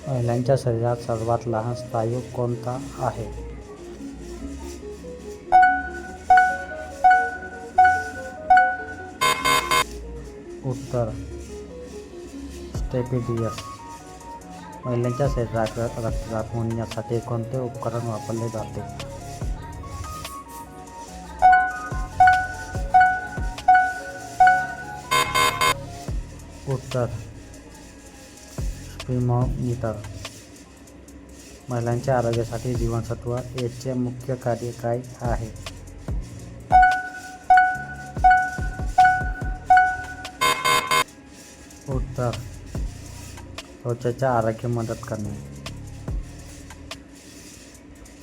महिलांच्या शरीरात सर्वात लहान स्नायू कोणता आहे? उत्तर स्टेपिडियस. महिलांच्या शरीरात रक्तदाब मोजण्यासाठी कोणते उपकरण वापरले जाते? उत्तर स्पिरोमीटर. महिलांच्या आरोग्यासाठी जीवनसत्व ए चे मुख्य कार्य काय आहे? उत्तर त्वचेच्या आरोग्य मदत करणे.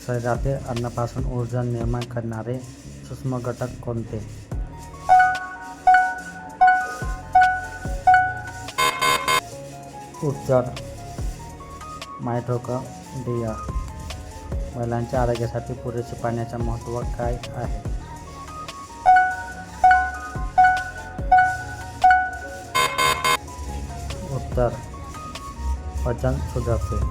शरीरातील अन्नापासून ऊर्जा निर्माण करणारे सूक्ष्म घटक कोणते? उत्तर मायटोकॉन्ड्रिया. महिलांच्या आरोग्यासाठी पुरेसे पाण्याचे महत्त्व काय आहे? उत्तर पचन सुधारते.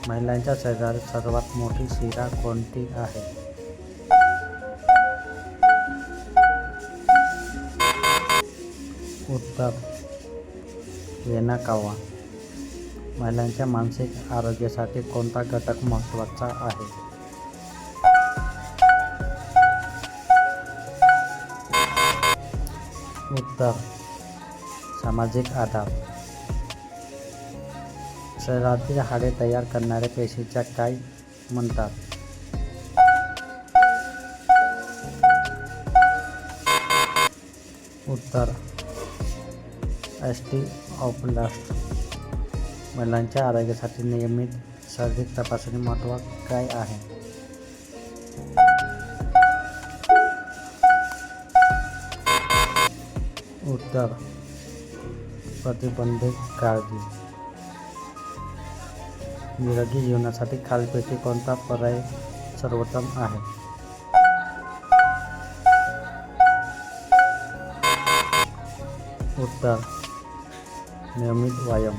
महिलांच्या शरीरात सर्वात मोठी शिरा कोणती आहे? उत्तर वेना कावा. महिलांच्या मानसिक आरोग्यासाठी कोणता घटक महत्त्वाचा आहे? उत्तर सामाजिक आधार. शरीरातील हाडे तयार करणाऱ्या पेशीच्या काय म्हणतात? उत्तर ऑस्टिओब्लास्ट. महिलांच्या आरोग्यासाठी नियमित शारीरिक तपासणी महत्त्व काय आहे? उत्तर प्रतिबंधित काळजी. निरोगी जीवनासाठी खालीलपैकी कोणता पर्याय सर्वोत्तम आहे? उत्तर नियमित व्यायाम.